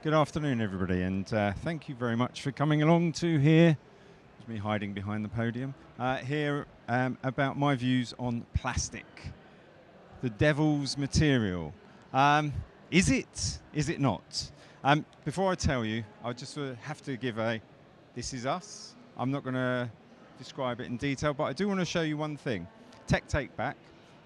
Good afternoon, everybody, and thank you very much for coming along to hear, there's me hiding behind the podium, hear about my views on plastic, the devil's material. Is it? Is it not? Before I tell you, I just have to give this is us. I'm not going to describe it in detail, but I do want to show you one thing. Tech Take Back,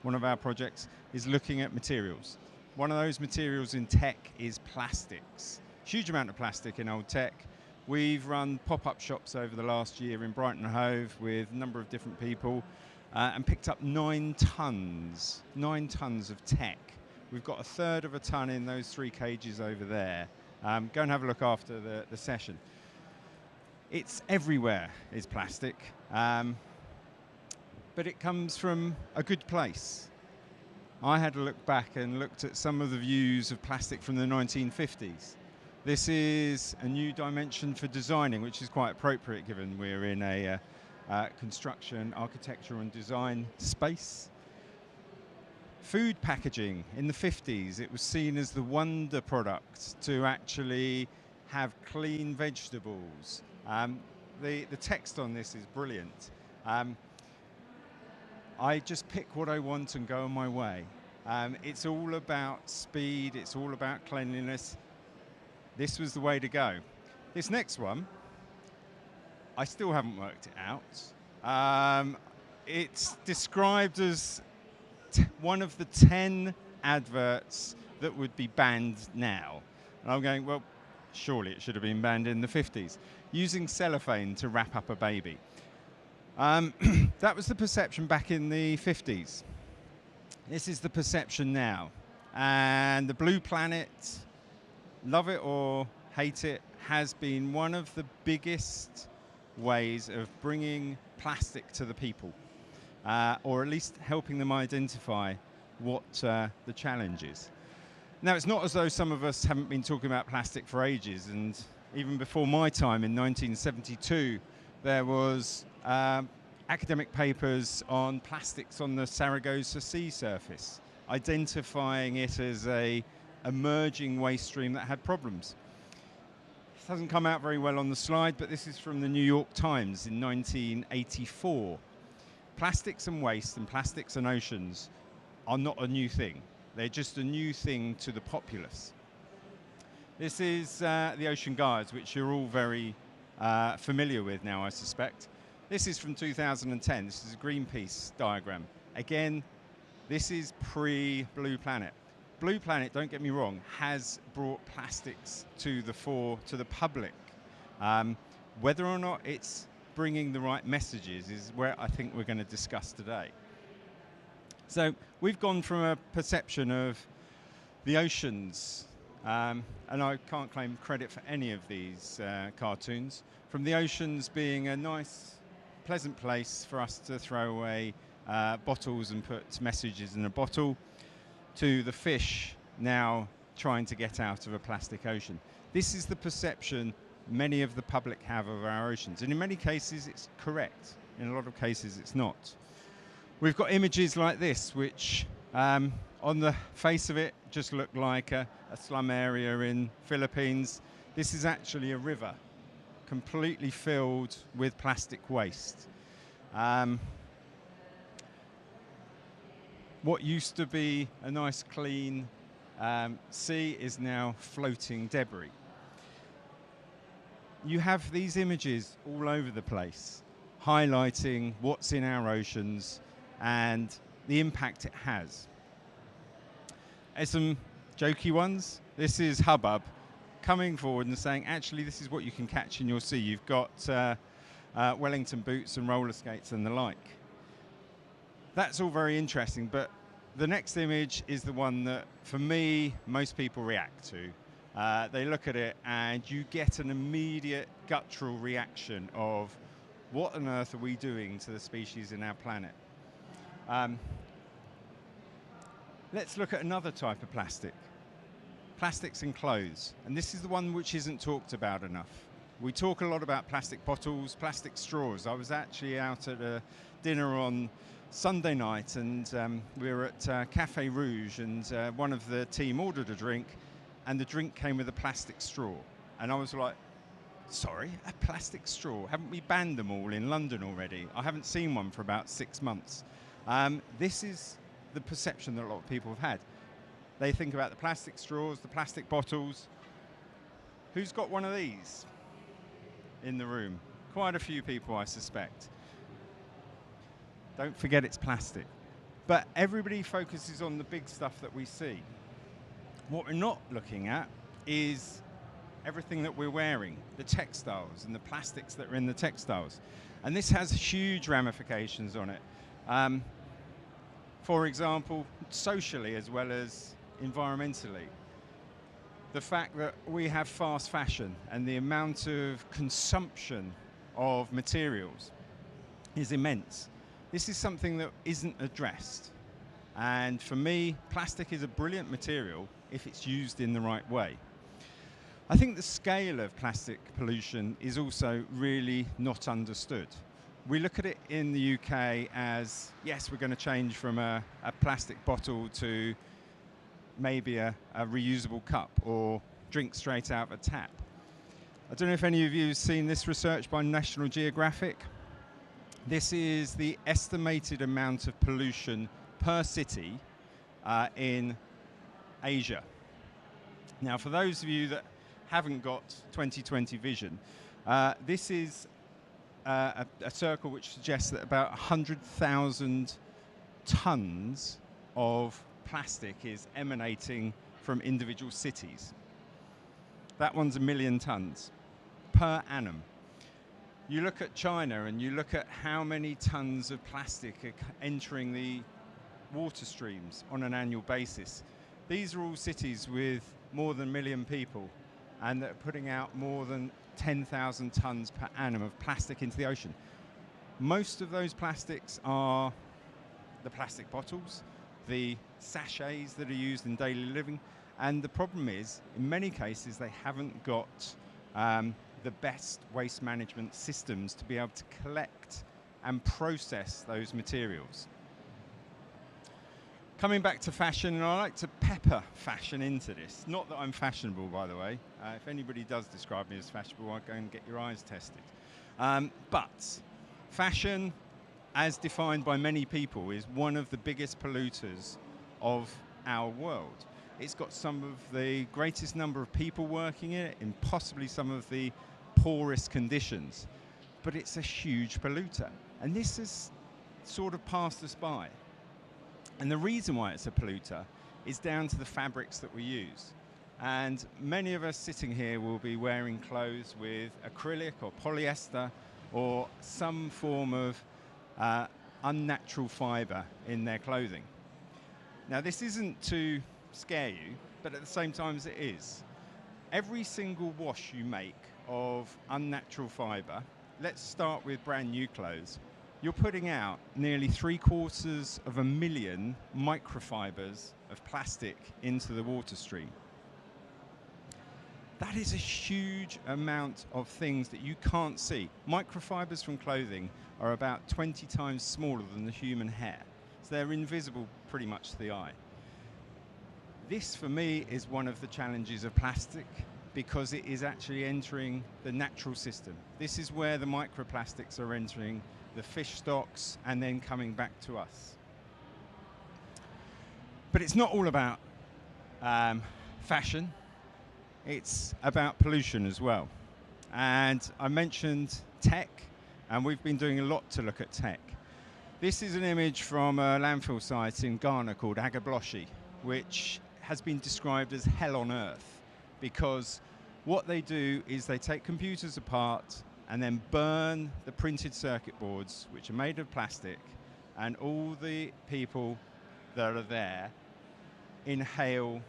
one of our projects, is looking at materials. One of those materials in tech is plastics. Huge amount of plastic in old tech. We've run pop-up shops over the last year in Brighton and Hove with a number of different people and picked up 9 tons of tech. We've got a third of a ton in those 3 cages over there. Go and have a look after the session. It's everywhere is plastic, but it comes from a good place. I had to look back and looked at some of the views of plastic from the 1950s. This is a new dimension for designing, which is quite appropriate given we're in a construction, architecture and design space. Food packaging in the 50s, it was seen as the wonder product to actually have clean vegetables. The text on this is brilliant. I just pick what I want and go on my way. It's all about speed, it's all about cleanliness. This was the way to go. This next one, I still haven't worked it out. It's described as one of the 10 adverts that would be banned now. And I'm going, well, surely it should have been banned in the 50s. Using cellophane to wrap up a baby. That was the perception back in the 50s. This is the perception now. And the Blue Planet, love it or hate it, has been one of the biggest ways of bringing plastic to the people, or at least helping them identify what the challenge is. Now, it's not as though some of us haven't been talking about plastic for ages, and even before my time in 1972, there was academic papers on plastics on the Saragossa sea surface, identifying it as a emerging waste stream that had problems. This hasn't come out very well on the slide, but this is from the New York Times in 1984. Plastics and waste and plastics and oceans are not a new thing. They're just a new thing to the populace. This is the Ocean Guards, which you're all very familiar with now, I suspect. This is from 2010. This is a Greenpeace diagram. Again, this is pre-Blue Planet. Blue Planet, don't get me wrong, has brought plastics to the fore, to the public. Whether or not it's bringing the right messages is where I think we're going to discuss today. So we've gone from a perception of the oceans, and I can't claim credit for any of these cartoons, from the oceans being a nice, pleasant place for us to throw away bottles and put messages in a bottle, to the fish now trying to get out of a plastic ocean. This is the perception many of the public have of our oceans, and in many cases it's correct. In a lot of cases it's not. We've got images like this, which on the face of it just look like a slum area in Philippines. This is actually a river, completely filled with plastic waste. What used to be a nice clean sea is now floating debris. You have these images all over the place, highlighting what's in our oceans and the impact it has. There's some jokey ones. This is Hubbub coming forward and saying, actually, this is what you can catch in your sea. You've got Wellington boots and roller skates and the like. That's all very interesting, but the next image is the one that, for me, most people react to. They look at it and you get an immediate guttural reaction of, what on earth are we doing to the species in our planet? Let's look at another type of plastic. Plastics in clothes, and this is the one which isn't talked about enough. We talk a lot about plastic bottles, plastic straws. I was actually out at a dinner on Sunday night, and we were at Café Rouge, and one of the team ordered a drink, and the drink came with a plastic straw. And I was like, sorry, a plastic straw? Haven't we banned them all in London already? I haven't seen one for about 6 months. This is the perception that a lot of people have had. They think about the plastic straws, the plastic bottles. Who's got one of these in the room? Quite a few people, I suspect. Don't forget it's plastic. But everybody focuses on the big stuff that we see. What we're not looking at is everything that we're wearing, the textiles and the plastics that are in the textiles. And this has huge ramifications on it. For example, socially as well as environmentally. The fact that we have fast fashion and the amount of consumption of materials is immense. This is something that isn't addressed. And for me, plastic is a brilliant material if it's used in the right way. I think the scale of plastic pollution is also really not understood. We look at it in the UK as, yes, we're going to change from a plastic bottle to maybe a reusable cup or drink straight out of a tap. I don't know if any of you have seen this research by National Geographic. This is the estimated amount of pollution per city in Asia. Now, for those of you that haven't got 2020 vision, this is a circle which suggests that about 100,000 tons of plastic is emanating from individual cities. That one's 1 million tons per annum. You look at China and you look at how many tons of plastic are entering the water streams on an annual basis. These are all cities with more than 1 million people, and that are putting out more than 10,000 tons per annum of plastic into the ocean. Most of those plastics are the plastic bottles, the sachets that are used in daily living, and the problem is, in many cases, they haven't got the best waste management systems to be able to collect and process those materials. Coming back to fashion, and I like to pepper fashion into this. Not that I'm fashionable, by the way. If anybody does describe me as fashionable, I'll go and get your eyes tested. But fashion, as defined by many people, is one of the biggest polluters of our world. It's got some of the greatest number of people working in it, in possibly some of the poorest conditions. But it's a huge polluter. And this has sort of passed us by. And the reason why it's a polluter is down to the fabrics that we use. And many of us sitting here will be wearing clothes with acrylic or polyester or some form of unnatural fiber in their clothing. Now, this isn't to scare you, but at the same time it is. Every single wash you make of unnatural fiber, let's start with brand new clothes, you're putting out nearly 750,000 microfibers of plastic into the water stream. That is a huge amount of things that you can't see. Microfibers from clothing are about 20 times smaller than the human hair. So they're invisible pretty much to the eye. This, for me, is one of the challenges of plastic because it is actually entering the natural system. This is where the microplastics are entering the fish stocks and then coming back to us. But it's not all about fashion. It's about pollution as well. And I mentioned tech, and we've been doing a lot to look at tech. This is an image from a landfill site in Ghana called Agabloshi, which has been described as hell on earth, because what they do is they take computers apart and then burn the printed circuit boards, which are made of plastic, and all the people that are there inhale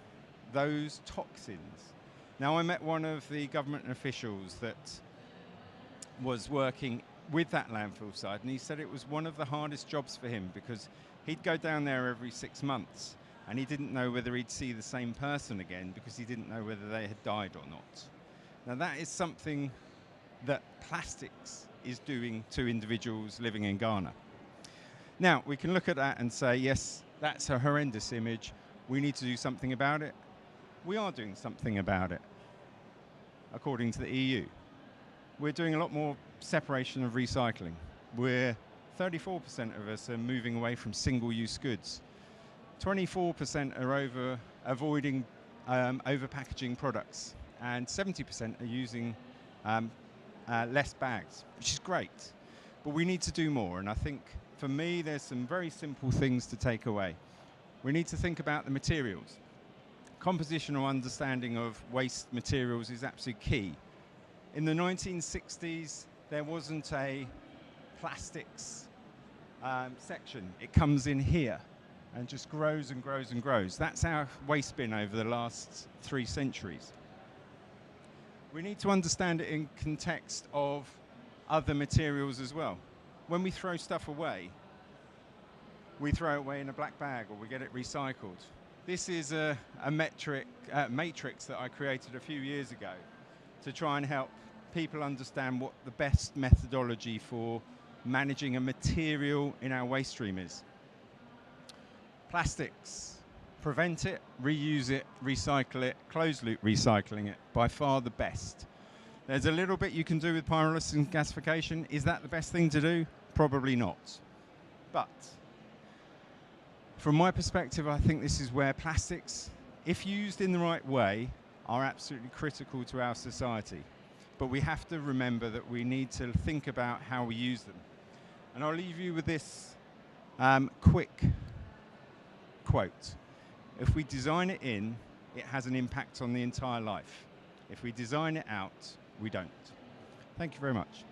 those toxins. Now, I met one of the government officials that was working with that landfill site, and he said it was one of the hardest jobs for him because he'd go down there every 6 months, and he didn't know whether he'd see the same person again because he didn't know whether they had died or not. Now, that is something that plastics is doing to individuals living in Ghana. Now, we can look at that and say, yes, that's a horrendous image. We need to do something about it. we are doing something about it, according to the EU. We're doing a lot more separation of recycling. 34% of us are moving away from single-use goods. 24% are avoiding over-packaging products, and 70% are using less bags, which is great. But we need to do more, and I think for me there's some very simple things to take away. We need to think about the materials. Compositional understanding of waste materials is absolutely key. In the 1960s, there wasn't a plastics section. It comes in here and just grows and grows and grows. That's our waste bin over the last 3 centuries. We need to understand it in context of other materials as well. When we throw stuff away, we throw it away in a black bag or we get it recycled. This is a matrix that I created a few years ago to try and help people understand what the best methodology for managing a material in our waste stream is. Plastics, prevent it, reuse it, recycle it, closed loop recycling it, by far the best. There's a little bit you can do with pyrolysis and gasification. Is that the best thing to do? Probably not. But from my perspective, I think this is where plastics, if used in the right way, are absolutely critical to our society. But we have to remember that we need to think about how we use them. And I'll leave you with this quick quote. If we design it in, it has an impact on the entire life. If we design it out, we don't. Thank you very much.